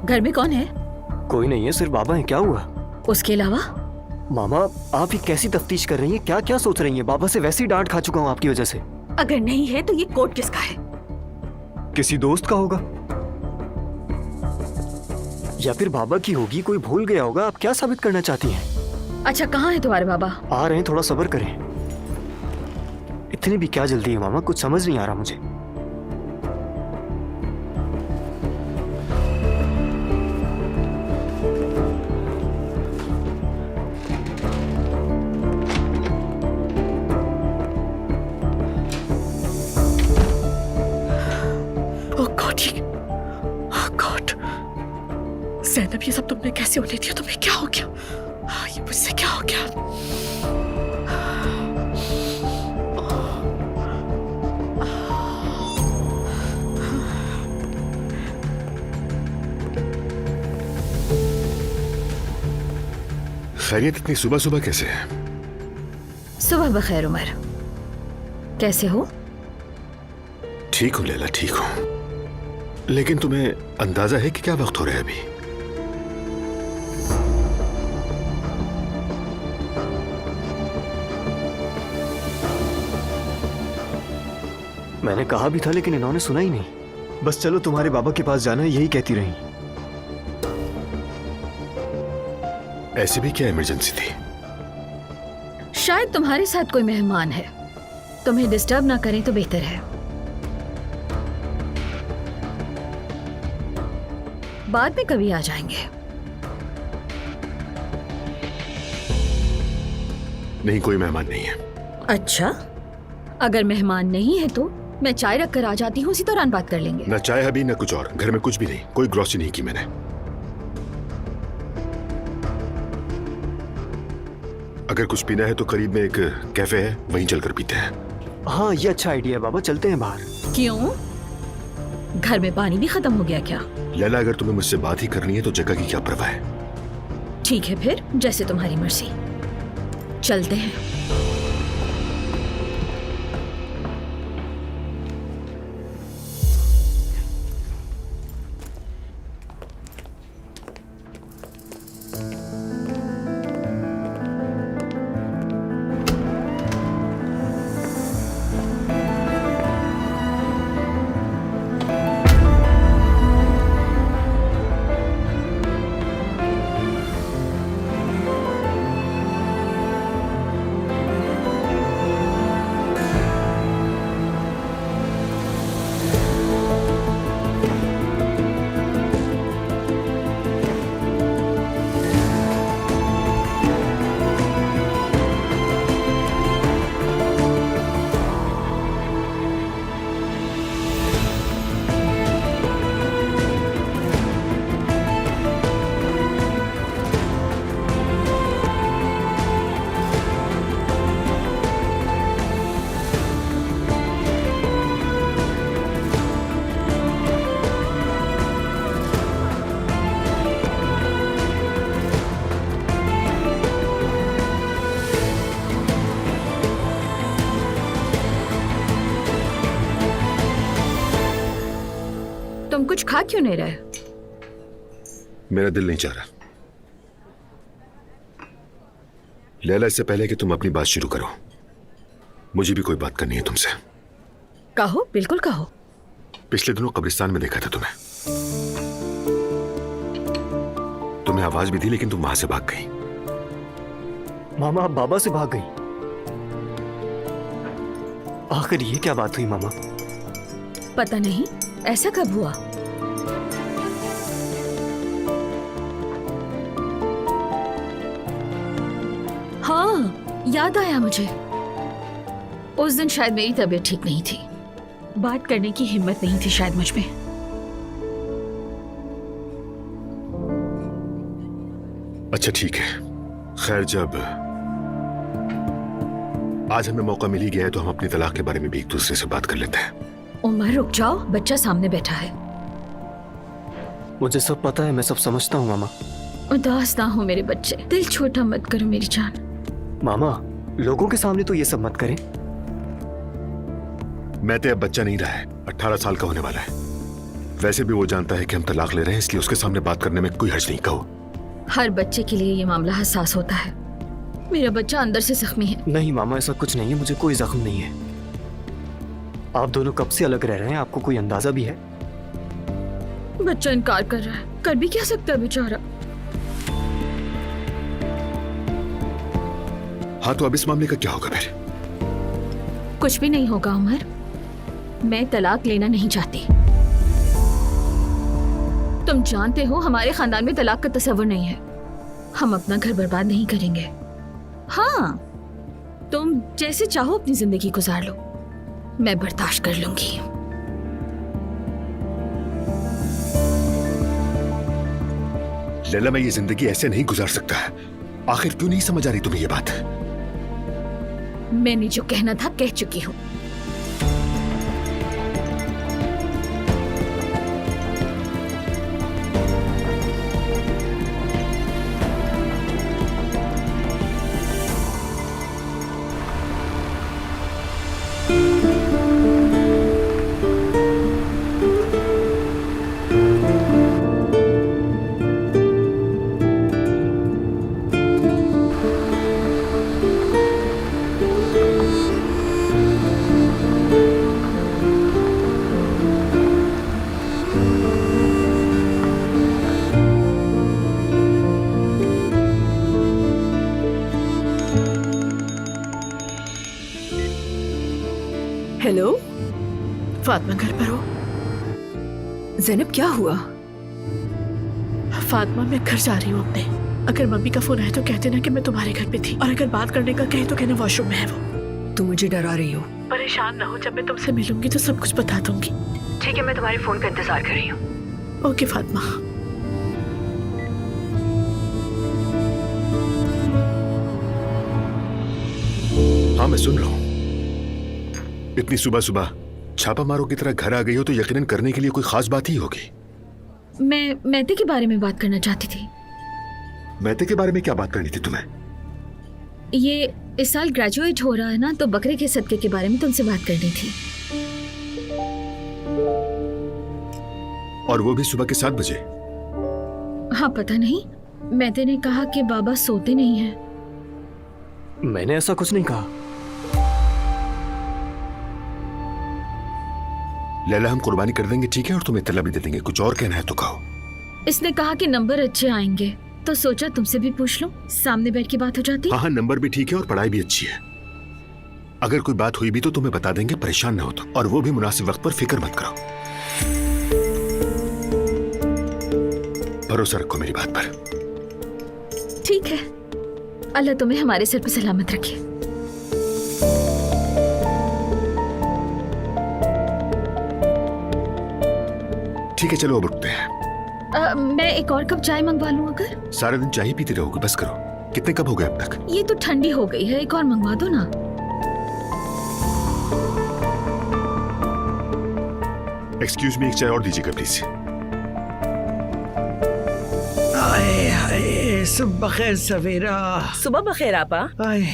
घर में कौन है? कोई नहीं है, सिर्फ बाबा हैं। क्या हुआ? उसके अलावा? मामा, आप ये कैसी तफ्तीश कर रही हैं? क्या क्या सोच रही हैं? बाबा से वैसे ही डांट खा चुका हूँ आपकी वजह से। अगर नहीं है तो ये कोट किसका है? किसी दोस्त का होगा या फिर बाबा की होगी। कोई भूल गया होगा। आप क्या साबित करना चाहती हैं? अच्छा, कहाँ है तुम्हारे बाबा? आ रहे हैं, थोड़ा सब्र करें। इतनी भी क्या जल्दी है मामा? कुछ समझ नहीं आ रहा मुझे। ज़ैनब, ये सब तुमने कैसे होने दिया? तुम्हें क्या हो गया? ये मुझसे क्या हो गया? खैरियत इतनी सुबह सुबह कैसे है? सुबह बखैर उमर, कैसे हो? ठीक हूँ लैला, ठीक हूँ। लेकिन तुम्हें अंदाजा है कि क्या वक्त हो रहा है अभी? मैंने कहा भी था लेकिन इन्होंने सुना ही नहीं। बस चलो तुम्हारे बाबा के पास जाना है, यही कहती रही। ऐसी भी क्या इमरजेंसी थी? शायद तुम्हारे साथ कोई मेहमान है, तुम्हें डिस्टर्ब ना करें तो बेहतर है। बाद में कभी आ जाएंगे। नहीं, कोई मेहमान नहीं है। अच्छा, अगर मेहमान नहीं है तो मैं चाय रख कर आ जाती हूँ, उसी दौरान बात कर लेंगे। न चाय अभी न कुछ और। घर में कुछ भी नहीं, कोई ग्रोसरी नहीं की मैंने। अगर कुछ पीना है तो करीब में एक कैफे है, वहीं चलकर पीते हैं। हाँ, ये अच्छा आइडिया है बाबा, चलते हैं बाहर। क्यों? घर में पानी भी खत्म हो गया क्या? लैला, अगर तुम्हें मुझसे बात ही करनी है तो जगह की क्या परवाह है। ठीक है, फिर जैसे तुम्हारी मर्जी, चलते हैं। तुम कुछ खा क्यों नहीं रहे? मेरा दिल नहीं चाह रहा। लैला, इससे पहले कि तुम अपनी बात शुरू करो, मुझे भी कोई बात करनी है तुमसे। कहो, बिल्कुल कहो। पिछले दिनों कब्रिस्तान में देखा था तुम्हें। तुम्हें आवाज भी दी लेकिन तुम वहां से भाग गई। मामा, आप बाबा से भाग गई? आखिर ये क्या बात हुई मामा? पता नहीं, ऐसा कब हुआ? हाँ, याद आया मुझे। उस दिन शायद मेरी तबीयत ठीक नहीं थी, बात करने की हिम्मत नहीं थी शायद मुझ में। अच्छा ठीक है, खैर जब आज हमें मौका मिल ही गया है तो हम अपनी तलाक के बारे में भी एक दूसरे से बात कर लेते हैं। उमर, रुक जाओ, बच्चा सामने बैठा है। मुझे सब पता है, मैं सब समझता हूँ मामा। उदास ना हो मेरे बच्चे, दिल छोटा मत करो मेरी जान। मामा, लोगों के सामने तो ये सब मत करें। मैं तो अब बच्चा नहीं रहा है, 18 साल का होने वाला है। वैसे भी वो जानता है कि हम तलाक ले रहे हैं, इसलिए उसके सामने बात करने में कोई हर्ज नहीं। कहो। हर बच्चे के लिए ये मामला हसास होता है। मेरा बच्चा अंदर से जख्मी है। नहीं मामा, ऐसा कुछ नहीं है, मुझे कोई जख्म नहीं है। आप दोनों कब से अलग रह रहे हैं, आपको कोई अंदाजा भी है? बच्चा इनकार कर रहा है, कर भी क्या सकता है बेचारा। हाँ, तो अब इस मामले का क्या होगा फिर? कुछ भी नहीं होगा उमर, मैं तलाक लेना नहीं चाहती। तुम जानते हो हमारे खानदान में तलाक का तस्वर नहीं है। हम अपना घर बर्बाद नहीं करेंगे। हाँ, तुम जैसे चाहो अपनी जिंदगी गुजार लो, मैं बर्दाश्त कर लूंगी। लैला, मैं ये जिंदगी ऐसे नहीं गुजार सकता। आखिर क्यों नहीं समझ आ रही तुम्हें ये बात? मैंने जो कहना था कह चुकी हूँ। हेलो, फातिमा घर पर हो? ज़ैनब क्या हुआ? फातिमा मैं घर जा रही हूँ अपने। अगर मम्मी का फोन आए तो कहते ना कि मैं तुम्हारे घर पे थी, और अगर बात करने का कहे तो कहना वॉशरूम में है वो। तुम मुझे डरा रही हो। परेशान ना हो, जब मैं तुमसे मिलूंगी तो सब कुछ बता दूंगी। ठीक है, मैं तुम्हारे फोन का इंतजार कर रही हूँ। ओके फातिमा। हाँ, मैं सुन रहा हूँ। इतनी सुबह सुबह छापा मारो की तरह घर आ गई हो तो यकीनन करने के लिए कोई खास बात ही होगी। मैं मेहते के बारे में बात करना चाहती थी। मेहते के बारे में क्या बात करनी थी तुम्हें? ये इस साल ग्रेजुएट हो रहा है ना, तो बकरे के सदके के बारे में तुमसे बात करनी थी। और वो भी सुबह के 7 बजे? हाँ, पता नहीं, मेहते ने कहा कि बाबा सोते नहीं हैं। मैंने ऐसा कुछ नहीं कहा। लैला, हम कुर्बानी कर देंगे, ठीक है, और तुम्हें इत्तला भी दे देंगे। कुछ और कहना है तो कहो। इसने कहा कि नंबर अच्छे आएंगे, तो सोचा तुमसे भी पूछ लूं, सामने बैठ के बात हो जाती। हाँ, नंबर भी ठीक है और पढ़ाई भी अच्छी है। अगर कोई बात हुई भी तो तुम्हें बता देंगे, परेशान ना हो तो, और वो भी मुनासिब वक्त पर। फिक्र मत करो, भरोसा रखो मेरी बात पर। ठीक है, अल्लाह तुम्हें हमारे सर पे सलामत रखे। ठीक है, चलो अब उठते हैं। मैं एक और कप चाय मंगवा लूं अगर? सारा दिन चाय ही पीती रहोगी, बस करो। कितने कप हो गए अब तक? ये तो ठंडी हो गई है, एक और मंगवा दो ना। एक्सक्यूज मी, एक चाय और दीजिएगा प्लीज। आए हाय, सुबह बखैर सवेरा। सुबह बखैर आपा। आए,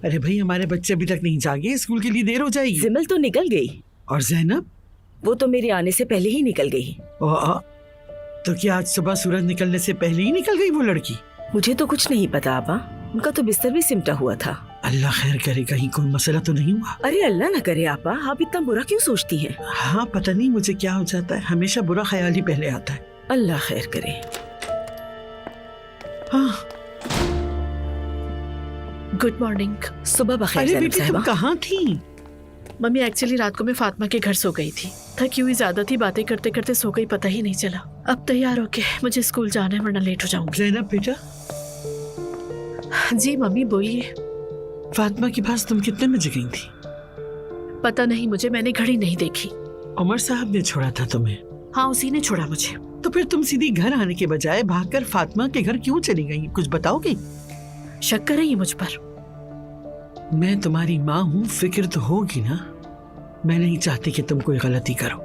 अरे भाई, हमारे बच्चे अभी तक नहीं जागे, स्कूल के लिए देर हो जाएगी। जिमल तो निकल गई। और जैनब? वो तो मेरे आने से पहले ही निकल गई। तो क्या आज सुबह सूरज निकलने से पहले ही निकल गई वो लड़की? मुझे तो कुछ नहीं पता आपा, उनका तो बिस्तर भी सिमटा हुआ था। अल्लाह खैर करे, कहीं कोई मसला तो नहीं हुआ? अरे अल्लाह न करे आपा, आप इतना बुरा क्यों सोचती हैं? हाँ, पता नहीं मुझे क्या हो जाता है, हमेशा बुरा ख्याल ही पहले आता है। अल्लाह खैर करे। हाँ। Good morning. सुबह बखैर अरे ज़ैनब बेटी, तुम साहिबा। कहाँ थी? मम्मी एक्चुअली रात को मैं फातिमा के घर सो गई थी, थकी हुई ज्यादा थी, बातें करते करते सो गई, पता ही नहीं चला। अब तैयार होके मुझे स्कूल जाना है, वरना लेट हो जाऊंगी। जैनब बेटा। जी मम्मी बोलिए। फातिमा के पास तुम कितने बजे गई थी? पता नहीं मुझे, मैंने घड़ी नहीं देखी। उमर साहब ने छोड़ा था तुम्हें? हाँ, उसी ने छोड़ा मुझे। तो फिर तुम सीधी घर आने के बजाय भागकर फातिमा के घर क्यों चली गई? कुछ बताओगी? शक कर रही है मुझ पर? मैं तुम्हारी माँ हूँ, फिक्र तो होगी ना। मैं नहीं चाहती कि तुम कोई गलती करो।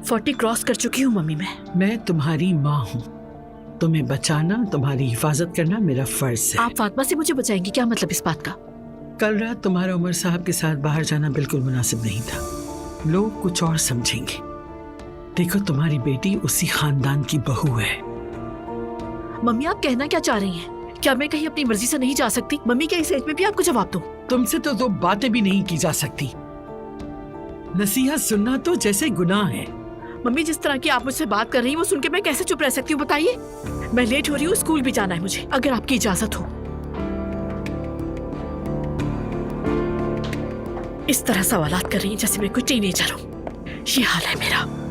40 क्रॉस कर चुकी हूँ मम्मी मैं तुम्हारी माँ हूँ, तुम्हें बचाना, तुम्हारी हिफाजत करना मेरा फर्ज है। आप फातिमा से मुझे बचाएंगी, क्या मतलब इस बात का? कल रात तुम्हारा उमर साहब के साथ बाहर जाना बिल्कुल मुनासिब नहीं था। लोग कुछ और समझेंगे। देखो, तुम्हारी बेटी उसी खानदान की बहू है। मम्मी आप कहना क्या चाह रही हैं? क्या मैं कहीं अपनी मर्जी से नहीं जा सकती? मम्मी क्या इस एज में भी आपको जवाब दूं? तुमसे तो दो बातें भी नहीं की जा सकती। नसीहत सुनना तो जैसे गुनाह है। मम्मी जिस तरह की आप मुझसे बात कर रही हैं वो सुन के मैं कैसे चुप रह सकती हूँ बताइए? मैं लेट हो रही हूँ, स्कूल भी जाना है मुझे, अगर आपकी इजाजत हो। इस तरह सवालात कर रही हैं जैसे मैं कोई टीनेजर हूँ। ये हाल है मेरा।